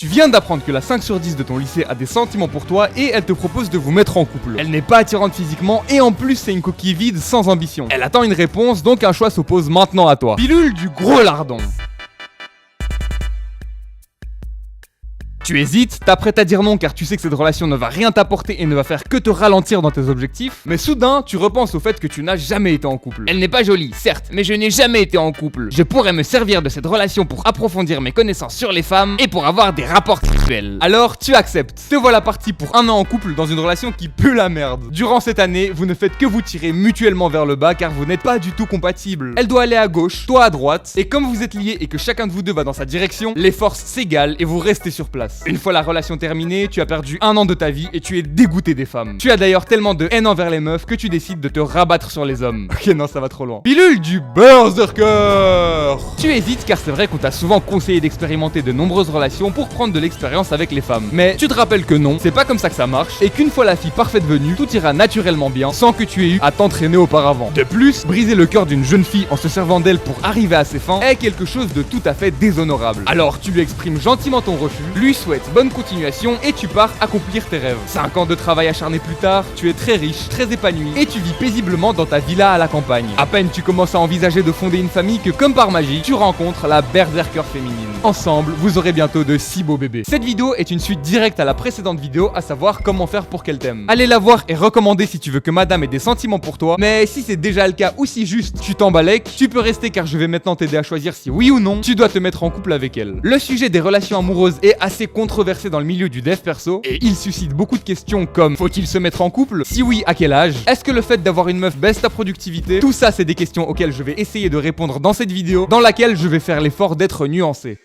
Tu viens d'apprendre que la 5 sur 10 de ton lycée a des sentiments pour toi et elle te propose de vous mettre en couple. Elle n'est pas attirante physiquement et en plus c'est une coquille vide sans ambition. Elle attend une réponse, donc un choix s'oppose maintenant à toi. Pilule du gros lardon. Tu hésites, t'apprêtes à dire non car tu sais que cette relation ne va rien t'apporter et ne va faire que te ralentir dans tes objectifs, mais soudain, tu repenses au fait que tu n'as jamais été en couple. Elle n'est pas jolie, certes, mais je n'ai jamais été en couple. Je pourrais me servir de cette relation pour approfondir mes connaissances sur les femmes et pour avoir des rapports sexuels. Alors, tu acceptes. Te voilà parti pour 1 an en couple dans une relation qui pue la merde. Durant cette année, vous ne faites que vous tirer mutuellement vers le bas car vous n'êtes pas du tout compatibles. Elle doit aller à gauche, toi à droite, et comme vous êtes liés et que chacun de vous deux va dans sa direction, les forces s'égalent et vous restez sur place. Une fois la relation terminée, tu as perdu 1 an de ta vie et tu es dégoûté des femmes. Tu as d'ailleurs tellement de haine envers les meufs que tu décides de te rabattre sur les hommes. Ok, non, ça va trop loin. Pilule du berserker. Tu hésites car c'est vrai qu'on t'a souvent conseillé d'expérimenter de nombreuses relations pour prendre de l'expérience avec les femmes. Mais tu te rappelles que non, c'est pas comme ça que ça marche et qu'une fois la fille parfaite venue, tout ira naturellement bien sans que tu aies eu à t'entraîner auparavant. De plus, briser le cœur d'une jeune fille en se servant d'elle pour arriver à ses fins est quelque chose de tout à fait déshonorable. Alors tu lui exprimes gentiment ton refus, lui souhaites bonne continuation et tu pars accomplir tes rêves. 5 ans de travail acharné plus tard, tu es très riche, très épanoui et tu vis paisiblement dans ta villa à la campagne. À peine tu commences à envisager de fonder une famille que comme par magie, tu rencontres la berserker féminine. Ensemble, vous aurez bientôt de 6 beaux bébés. Cette vidéo est une suite directe à la précédente vidéo, à savoir comment faire pour qu'elle t'aime. Allez la voir et recommander si tu veux que madame ait des sentiments pour toi, mais si c'est déjà le cas ou si juste tu t'embalèques, tu peux rester car je vais maintenant t'aider à choisir si oui ou non tu dois te mettre en couple avec elle. Le sujet des relations amoureuses est assez controversé dans le milieu du dev perso et il suscite beaucoup de questions comme faut-il se mettre en couple? Si oui, à quel âge? Est-ce que le fait d'avoir une meuf baisse ta productivité? Tout ça c'est des questions auxquelles je vais essayer de répondre dans cette vidéo dans laquelle je vais faire l'effort d'être nuancé.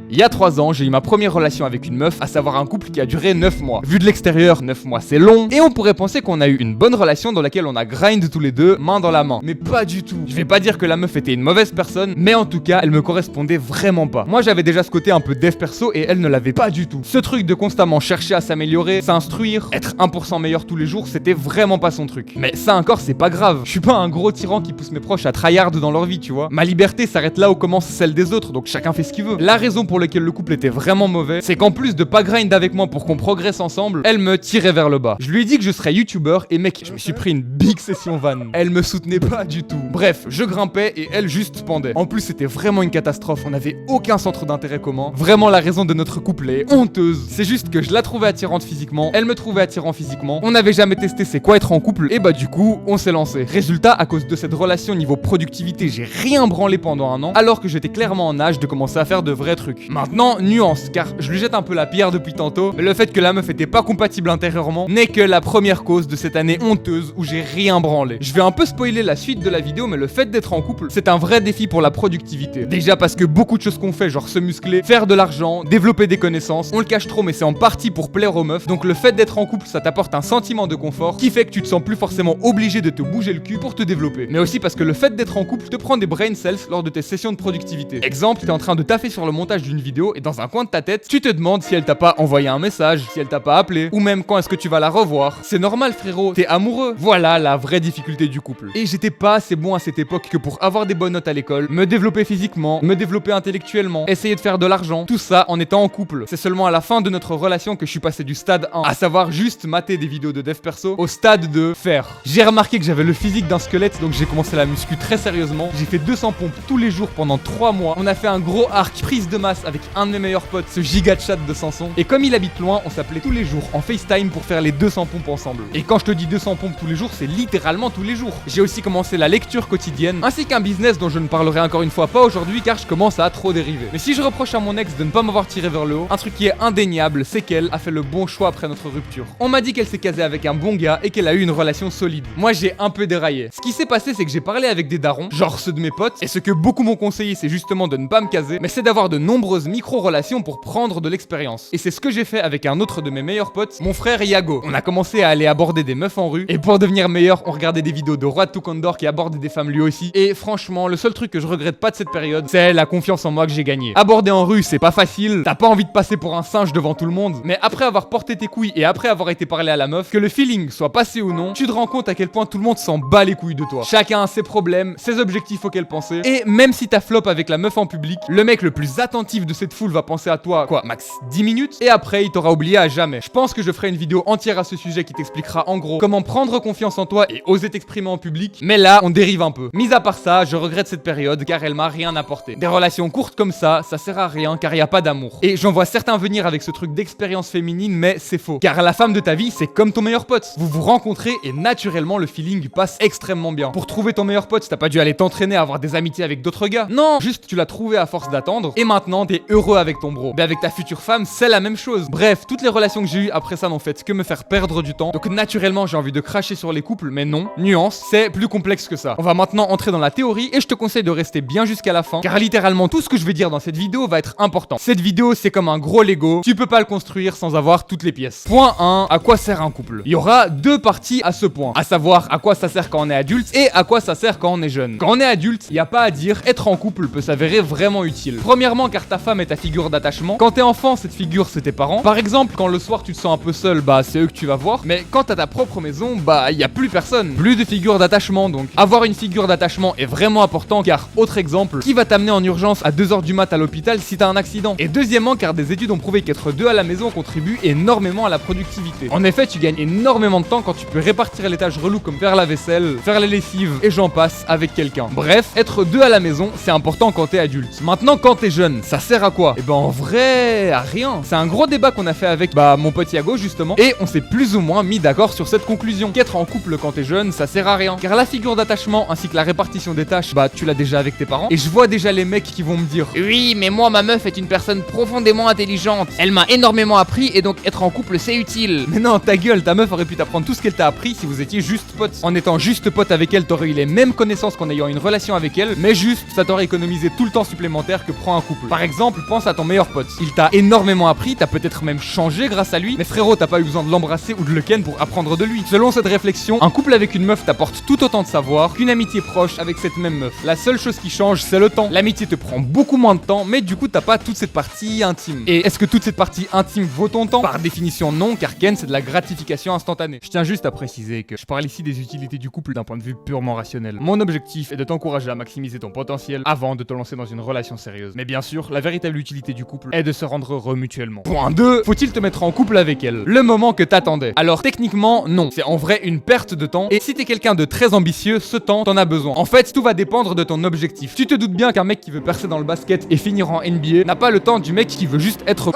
Il y a 3 ans, j'ai eu ma première relation avec une meuf, à savoir un couple qui a duré 9 mois. Vu de l'extérieur, 9 mois c'est long, et on pourrait penser qu'on a eu une bonne relation dans laquelle on a grind tous les deux, main dans la main. Mais pas du tout. Je vais pas dire que la meuf était une mauvaise personne, mais en tout cas, elle me correspondait vraiment pas. Moi j'avais déjà ce côté un peu dev perso et elle ne l'avait pas du tout. Ce truc de constamment chercher à s'améliorer, s'instruire, être 1% meilleur tous les jours, c'était vraiment pas son truc. Mais ça encore c'est pas grave. Je suis pas un gros tyran qui pousse mes proches à tryhard dans leur vie, tu vois. Ma liberté s'arrête là où commence celle des autres, donc chacun fait ce qu'il veut. La raison pour laquelle le couple était vraiment mauvais, c'est qu'en plus de pas grind avec moi pour qu'on progresse ensemble, elle me tirait vers le bas. Je lui ai dit que je serais youtubeur et mec, je me suis pris une big session van. Elle me soutenait pas du tout. Bref, je grimpais et elle juste pendait. En plus, c'était vraiment une catastrophe. On avait aucun centre d'intérêt commun. Vraiment, la raison de notre couple est honteuse. C'est juste que je la trouvais attirante physiquement, elle me trouvait attirant physiquement. On n'avait jamais testé c'est quoi être en couple et bah du coup, on s'est lancé. Résultat, à cause de cette relation niveau productivité, j'ai rien branlé pendant 1 an, alors que j'étais clairement en âge de commencer à faire de vrais trucs. Maintenant, nuance, car je lui jette un peu la pierre depuis tantôt, mais le fait que la meuf était pas compatible intérieurement n'est que la première cause de cette année honteuse où j'ai rien branlé. Je vais un peu spoiler la suite de la vidéo, mais le fait d'être en couple, c'est un vrai défi pour la productivité. Déjà parce que beaucoup de choses qu'on fait, genre se muscler, faire de l'argent, développer des connaissances, on le cache trop mais c'est en partie pour plaire aux meufs, donc le fait d'être en couple, ça t'apporte un sentiment de confort qui fait que tu te sens plus forcément obligé de te bouger le cul pour te développer. Mais aussi parce que le fait d'être en couple te prend des brain cells lors de tes sessions de productivité. Exemple, t'es en train de taffer sur le montage d'une vidéo et dans un coin de ta tête, tu te demandes si elle t'a pas envoyé un message, si elle t'a pas appelé, ou même quand est-ce que tu vas la revoir. C'est normal frérot, t'es amoureux. Voilà la vraie difficulté du couple. Et j'étais pas assez bon à cette époque que pour avoir des bonnes notes à l'école, me développer physiquement, me développer intellectuellement, essayer de faire de l'argent, tout ça en étant en couple. C'est seulement à la fin de notre relation que je suis passé du stade 1, à savoir juste mater des vidéos de dev perso, au stade de faire. J'ai remarqué que j'avais le physique d'un squelette, donc j'ai commencé la muscu très sérieusement. J'ai fait 200 pompes tous les jours pendant 3 mois. On a fait un gros arc prise de masse avec un de mes meilleurs potes, ce giga de chat de Sanson. Et comme il habite loin, on s'appelait tous les jours en FaceTime pour faire les 200 pompes ensemble. Et quand je te dis 200 pompes tous les jours, c'est littéralement tous les jours. J'ai aussi commencé la lecture quotidienne, ainsi qu'un business dont je ne parlerai encore une fois pas aujourd'hui car je commence à trop dériver. Mais si je reproche à mon ex de ne pas m'avoir tiré vers le haut, un truc qui est indéniable, c'est qu'elle a fait le bon choix après notre rupture. On m'a dit qu'elle s'est casée avec un bon gars et qu'elle a eu une relation solide. Moi j'ai un peu déraillé. Ce qui s'est passé, c'est que j'ai parlé avec des darons, genre ceux de mes potes, et ce que beaucoup m'ont conseillé, c'est justement de ne pas me caser, mais c'est d'avoir de nombreuses micro-relations pour prendre de l'expérience. Et c'est ce que j'ai fait avec un autre de mes meilleurs potes, mon frère Yago. On a commencé à aller aborder des meufs en rue, et pour devenir meilleur, on regardait des vidéos de Roi Tukondor qui aborde des femmes lui aussi. Et franchement, le seul truc que je regrette pas de cette période, c'est la confiance en moi que j'ai gagnée. Aborder en rue, c'est pas facile, t'as pas envie de passer pour un singe devant tout le monde, mais après avoir porté tes couilles et après avoir été parlé à la meuf, que le feeling soit passé ou non, tu te rends compte à quel point tout le monde s'en bat les couilles de toi. Chacun a ses problèmes, ses objectifs auxquels penser, et même si t'as flop avec la meuf en public, le mec le plus attentif de cette foule va penser à toi, quoi, max 10 minutes, et après il t'aura oublié à jamais. Je pense que je ferai une vidéo entière à ce sujet qui t'expliquera en gros comment prendre confiance en toi et oser t'exprimer en public, mais là on dérive un peu. Mis à part ça, je regrette cette période car elle m'a rien apporté. Des relations courtes comme ça sert à rien car y a pas d'amour. Et j'en vois certains venir avec ce truc d'expérience féminine, mais c'est faux. Car la femme de ta vie, c'est comme ton meilleur pote. Vous vous rencontrez et naturellement le feeling passe extrêmement bien. Pour trouver ton meilleur pote, t'as pas dû aller t'entraîner à avoir des amitiés avec d'autres gars. Non, juste tu l'as trouvé à force d'attendre et maintenant t'es heureux avec ton bro. Mais avec ta future femme, c'est la même chose. Bref, toutes les relations que j'ai eues après ça n'ont fait que me faire perdre du temps. Donc naturellement, j'ai envie de cracher sur les couples, mais non, nuance, c'est plus complexe que ça. On va maintenant entrer dans la théorie et je te conseille de rester bien jusqu'à la fin car littéralement tout ce que je vais dire dans cette vidéo va être important. Cette vidéo, c'est comme un gros Lego, tu peux pas le construire sans avoir toutes les pièces. Point 1, à quoi sert un couple? Il y aura deux parties à ce point, à savoir à quoi ça sert quand on est adulte et à quoi ça sert quand on est jeune. Quand on est adulte, y a pas à dire, être en couple peut s'avérer vraiment utile. Premièrement car ta femme est ta figure d'attachement. Quand t'es enfant, cette figure c'est tes parents. Par exemple, quand le soir tu te sens un peu seul, bah c'est eux que tu vas voir. Mais quand t'as ta propre maison, bah y a plus personne. Plus de figure d'attachement donc. Avoir une figure d'attachement est vraiment important car, autre exemple, qui va t'amener en urgence à 2h du mat à l'hôpital si t'as un accident? Et deuxièmement car des études ont prouvé qu'être deux à la maison contribue énormément à la productivité. En effet, tu gagnes énormément de temps quand tu peux répartir les tâches reloues comme faire la vaisselle, faire les lessives et j'en passe avec quelqu'un. Bref, être deux à la maison, c'est important quand t'es adulte. Maintenant, quand t'es jeune, ça sert à quoi? Et ben en vrai, à rien. C'est un gros débat qu'on a fait avec mon pote Yago justement et on s'est plus ou moins mis d'accord sur cette conclusion. Qu'être en couple quand t'es jeune, ça sert à rien. Car la figure d'attachement ainsi que la répartition des tâches, tu l'as déjà avec tes parents. Et je vois déjà les mecs qui vont me dire oui, mais moi ma meuf est une personne profondément intelligente. Elle m'a énormément appris et donc être en couple c'est utile. Mais non, ta gueule, ta meuf aurait pu t'apprendre tout ce qu'elle t'a appris si vous étiez juste potes. En étant juste pote avec elle, t'aurais eu les mêmes connaissances qu'en ayant une relation avec elle, mais juste ça t'aurait économisé tout le temps supplémentaire que prend un couple. Par exemple, pense à ton meilleur pote. Il t'a énormément appris, t'as peut-être même changé grâce à lui, mais frérot, t'as pas eu besoin de l'embrasser ou de le ken pour apprendre de lui. Selon cette réflexion, un couple avec une meuf t'apporte tout autant de savoir qu'une amitié proche avec cette même meuf. La seule chose qui change, c'est le temps. L'amitié te prend beaucoup moins de temps, mais du coup t'as pas toute cette partie intime. Et est-ce que toute cette partie intime vaut ton temps? Par définition non, car ken c'est de la gratification instantanée. Je tiens juste à préciser que je parle ici des utilités du couple d'un point de vue purement rationnel. Mon objectif est de t'encourager à maximiser ton potentiel avant de te lancer dans une relation sérieuse. Mais bien sûr, la véritable utilité du couple est de se rendre heureux mutuellement. Point 2, faut-il te mettre en couple avec elle? Le moment que t'attendais. Alors techniquement, non. C'est en vrai une perte de temps. Et si t'es quelqu'un de très ambitieux, ce temps, t'en as besoin. En fait, tout va dépendre de ton objectif. Tu te doutes bien qu'un mec qui veut percer dans le basket et finir en NBA n'a pas le temps du mec qui veut juste être...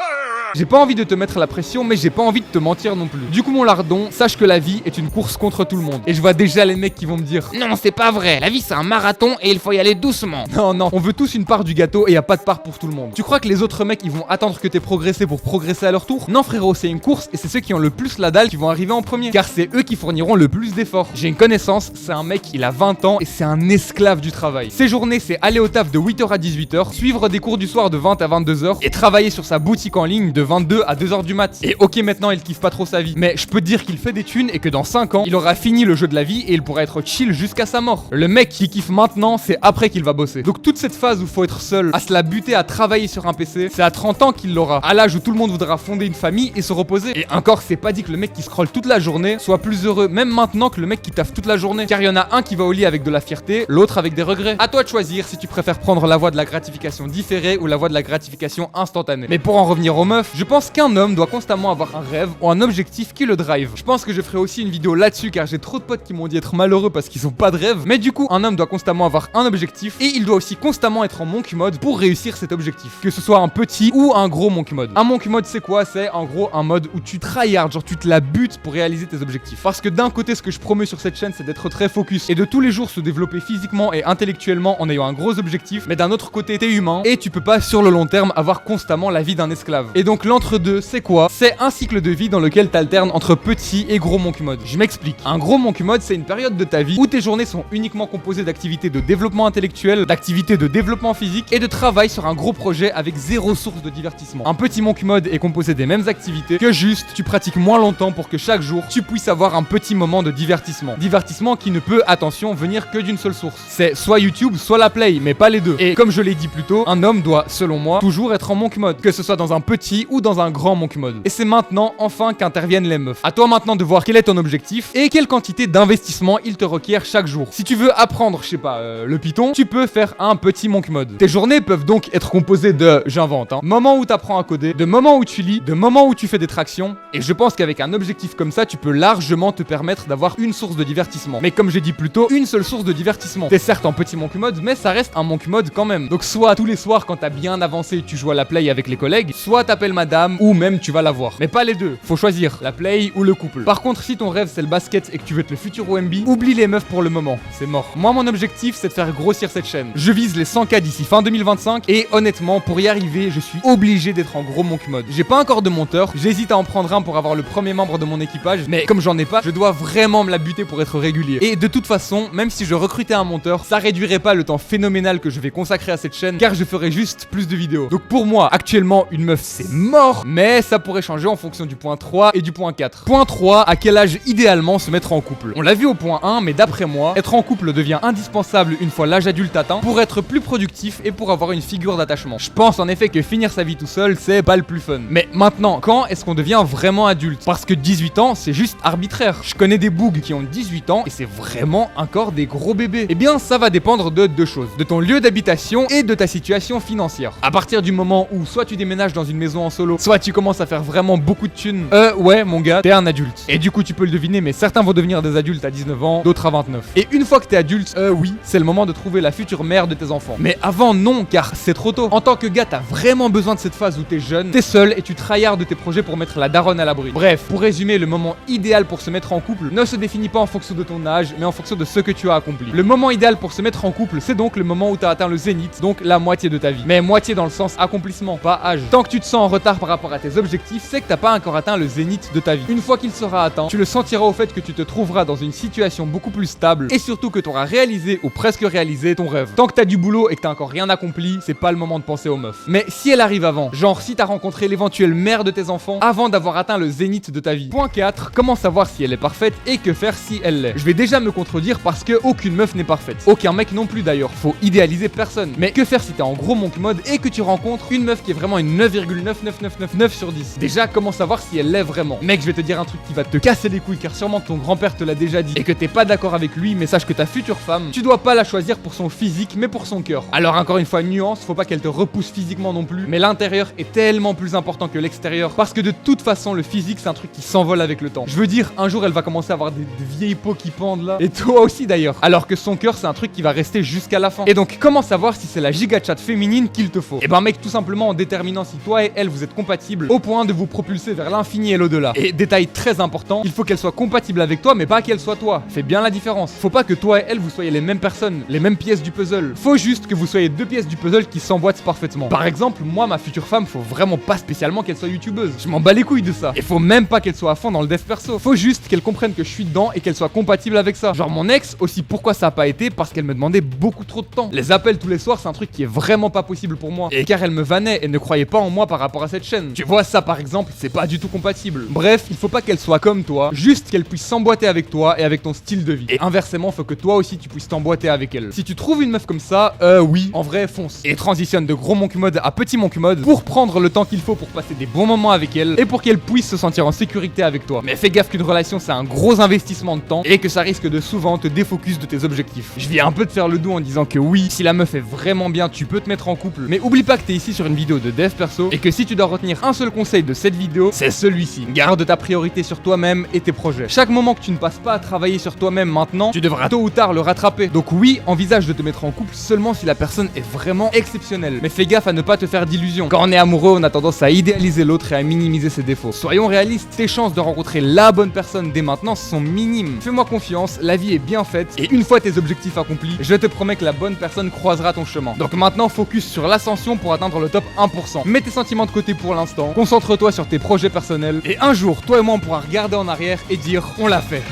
J'ai pas envie de te mettre la pression, mais j'ai pas envie de te mentir non plus. Du coup, mon lardon, sache que la vie est une course contre tout le monde. Et je vois déjà les mecs qui vont me dire non, c'est pas vrai, la vie c'est un marathon et il faut y aller doucement. Non, on veut tous une part du gâteau et y a pas de part pour tout le monde. Tu crois que les autres mecs ils vont attendre que t'aies progressé pour progresser à leur tour? Non frérot, c'est une course et c'est ceux qui ont le plus la dalle qui vont arriver en premier. Car c'est eux qui fourniront le plus d'efforts. J'ai une connaissance, c'est un mec, il a 20 ans et c'est un esclave du travail. Ses journées, c'est aller au taf de 8h à 18h, suivre des cours du soir de 20 à 22h et travailler sur sa boutique en ligne de 22 à 2h du mat. Et ok, maintenant il kiffe pas trop sa vie, mais je peux te dire qu'il fait des thunes et que dans 5 ans il aura fini le jeu de la vie et il pourra être chill jusqu'à sa mort. Le mec qui kiffe maintenant, c'est après qu'il va bosser. Donc toute cette phase où faut être seul, à se la buter à travailler sur un PC, c'est à 30 ans qu'il l'aura. À l'âge où tout le monde voudra fonder une famille et se reposer. Et encore, c'est pas dit que le mec qui scrolle toute la journée soit plus heureux, même maintenant que le mec qui taffe toute la journée. Car il y en a un qui va au lit avec de la fierté, l'autre avec des regrets. À toi de choisir si tu préfères prendre la voie de la gratification différée ou la voie de la gratification instantanée. Mais pour en revenir aux meufs, je pense qu'un homme doit constamment avoir un rêve ou un objectif qui le drive. Je pense que je ferai aussi une vidéo là-dessus car j'ai trop de potes qui m'ont dit être malheureux parce qu'ils ont pas de rêve. Mais du coup, un homme doit constamment avoir un objectif et il doit aussi constamment être en monk mode pour réussir cet objectif. Que ce soit un petit ou un gros monk mode. Un monk mode c'est quoi? C'est en gros un mode où tu tryhard, genre tu te la butes pour réaliser tes objectifs. Parce que d'un côté, ce que je promeux sur cette chaîne, c'est d'être très focus et de tous les jours se développer physiquement et intellectuellement en ayant un gros objectif. Mais d'un autre côté, t'es humain et tu peux pas sur le long terme avoir constamment la vie d'un esclave. Et donc l'entre-deux, c'est quoi? C'est un cycle de vie dans lequel t'alternes entre petit et gros monk mode. Je m'explique. Un gros monk mode, c'est une période de ta vie où tes journées sont uniquement composées d'activités de développement intellectuel, d'activités de développement physique et de travail sur un gros projet avec zéro source de divertissement. Un petit monk mode est composé des mêmes activités que juste tu pratiques moins longtemps pour que chaque jour tu puisses avoir un petit moment de divertissement. Divertissement qui ne peut, attention, venir que d'une seule source. C'est soit YouTube, soit la play, mais pas les deux. Et comme je l'ai dit plus tôt, un homme doit, selon moi, toujours être en monk mode, que ce soit dans un petit ou dans un grand monk mode. Et c'est maintenant enfin qu'interviennent les meufs. À toi maintenant de voir quel est ton objectif et quelle quantité d'investissement il te requiert chaque jour. Si tu veux apprendre, je sais pas, le Python, tu peux faire un petit monk mode. Tes journées peuvent donc être composées de, j'invente, moments où tu apprends à coder, de moments où tu lis, de moments où tu fais des tractions. Et je pense qu'avec un objectif comme ça, tu peux largement te permettre d'avoir une source de divertissement. Mais comme j'ai dit plus tôt, une seule source de divertissement. T'es certes en petit monk mode, mais ça reste un monk mode quand même. Donc soit tous les soirs quand t'as bien avancé, tu joues à la play avec les collègues, soit t'appelles madame, ou même tu vas la voir. Mais pas les deux, faut choisir, la play ou le couple. Par contre, si ton rêve c'est le basket et que tu veux être le futur OMB, oublie les meufs pour le moment, c'est mort. Moi mon objectif c'est de faire grossir cette chaîne. Je vise les 100K d'ici fin 2025 et honnêtement pour y arriver je suis obligé d'être en gros monk mode. J'ai pas encore de monteur, j'hésite à en prendre un pour avoir le premier membre de mon équipage, mais comme j'en ai pas, je dois vraiment me la buter pour être régulier. Et de toute façon, même si je recrutais un monteur, ça réduirait pas le temps phénoménal que je vais consacrer à cette chaîne car je ferai juste plus de vidéos. Donc pour moi, actuellement une meuf c'est mort, mais ça pourrait changer en fonction du point 3 et du point 4. Point 3, à quel âge idéalement se mettre en couple? On l'a vu au point 1, mais d'après moi, être en couple devient indispensable une fois l'âge adulte atteint pour être plus productif et pour avoir une figure d'attachement. Je pense en effet que finir sa vie tout seul, c'est pas le plus fun. Mais maintenant, quand est-ce qu'on devient vraiment adulte? Parce que 18 ans, c'est juste arbitraire. Je connais des bougs qui ont 18 ans et c'est vraiment encore des gros bébés. Eh bien, ça va dépendre de deux choses. De ton lieu d'habitation et de ta situation financière. À partir du moment où soit tu déménages dans une maison en solo, soit tu commences à faire vraiment beaucoup de thunes, ouais, mon gars, t'es un adulte. Et du coup, tu peux le deviner, mais certains vont devenir des adultes à 19 ans, d'autres à 29. Et une fois que t'es adulte, oui, c'est le moment de trouver la future mère de tes enfants. Mais avant, non, car c'est trop tôt. En tant que gars, t'as vraiment besoin de cette phase où t'es jeune, t'es seul et tu tryhards de tes projets pour mettre la daronne à l'abri. Bref, pour résumer, le moment idéal pour se mettre en couple ne se définit pas en fonction de ton âge, mais en fonction de ce que tu as accompli. Le moment idéal pour se mettre en couple, c'est donc le moment où t'as atteint le zénith, donc la moitié de ta vie. Mais moitié dans le sens accomplissement, pas âge. Tant que tu te sens en retard par rapport à tes objectifs, c'est que t'as pas encore atteint le zénith de ta vie. Une fois qu'il sera atteint, tu le sentiras au fait que tu te trouveras dans une situation beaucoup plus stable et surtout que t'auras réalisé ou presque réalisé ton rêve. Tant que t'as du boulot et que t'as encore rien accompli, c'est pas le moment de penser aux meufs. Mais si elle arrive avant, genre si t'as rencontré l'éventuelle mère de tes enfants avant d'avoir atteint le zénith de ta vie. Point 4, comment savoir si elle est parfaite et que faire si elle l'est? Je vais déjà me contredire parce que aucune meuf n'est parfaite. Aucun mec non plus d'ailleurs, faut idéaliser personne. Mais que faire si t'es en gros monk mode et que tu rencontres une meuf qui est vraiment une 9,99999 sur 10? Déjà, comment savoir si elle l'est vraiment? Mec, je vais te dire un truc qui va te casser les couilles car sûrement ton grand-père te l'a déjà dit et que t'es pas d'accord avec lui, mais sache que ta future femme, tu dois pas la choisir pour son physique mais pour son cœur. Alors encore une fois, nuance, faut pas qu'elle te repousse physiquement non plus, mais l'intérieur est tellement plus important que l'extérieur parce que de toute façon le physique c'est un truc qui s'envole avec le temps. Je veux dire, un jour elle va commencer à avoir des vieilles peaux qui pendent là, et toi aussi d'ailleurs, alors que son cœur c'est un truc qui va rester jusqu'à la fin. Et donc comment savoir si c'est la giga chat féminine qu'il te faut? Et ben mec, tout simplement en déterminant si toi et elle vous êtes compatibles au point de vous propulser vers l'infini et l'au-delà. Et détail très important, il faut qu'elle soit compatible avec toi mais pas qu'elle soit toi. Fais bien la différence. Faut pas que toi et elle vous soyez les mêmes personnes, les mêmes pièces du puzzle. Faut juste que vous soyez deux pièces du puzzle qui s'emboîtent parfaitement. Par exemple, moi ma future femme, faut vraiment pas spécialement qu'elle soit youtubeuse. Je m'en bats les couilles de ça. Et faut même pas qu'elle soit à fond dans le dev perso. Faut juste qu'elle comprenne que je suis dedans et qu'elle soit compatible avec ça. Genre mon ex aussi, pourquoi ça a pas été? Parce qu'elle me demandait beaucoup trop de temps. Les appels tous les soirs, c'est un truc qui est vraiment pas possible pour moi. Et car elle me vannait et ne croyait pas en moi par rapport à cette chaîne. Tu vois ça par exemple, c'est pas du tout compatible. Bref, il faut pas qu'elle soit comme toi, juste qu'elle puisse s'emboîter avec toi et avec ton style de vie. Et inversement, faut que toi aussi tu puisses t'emboîter avec elle. Si tu trouves une meuf comme ça, oui, en vrai, fonce. Et transitionne de gros monk mode à petit monk mode pour prendre le temps qu'il faut pour passer des bons moments avec elle et pour qu'elle puisse se sentir en sécurité avec toi. Mais fais gaffe qu'une relation c'est un gros investissement de temps et que ça risque de souvent te défocus de tes objectifs. Je viens un peu de faire le dos en disant que oui, si la meuf est vraiment bien, tu peux te mettre en couple. Mais oublie pas que t'es ici sur une vidéo de dev perso et que si tu dois retenir un seul conseil de cette vidéo, c'est celui-ci. Garde ta priorité sur toi-même et tes projets. Chaque moment que tu ne passes pas à travailler sur toi-même maintenant, tu devras tôt ou tard le rattraper. Donc oui, envisage de te mettre en couple seulement si la personne est vraiment exceptionnelle. Mais fais gaffe à ne pas te faire d'illusions. Quand on est amoureux, on a tendance à idéaliser l'autre et à minimiser ses défauts. Soyons réalistes, tes chances de rencontrer la bonne personne dès maintenant sont minimes. Fais-moi confiance, la vie est bien faite et une fois tes objectifs accomplis, je te promets que la bonne personne croisera ton chemin. Donc maintenant, focus sur l'ascension pour atteindre le top 1%. Mets tes sentiments de côté pour l'instant, concentre-toi sur tes projets personnels et un jour, toi et moi on pourra regarder en arrière et dire on l'a fait.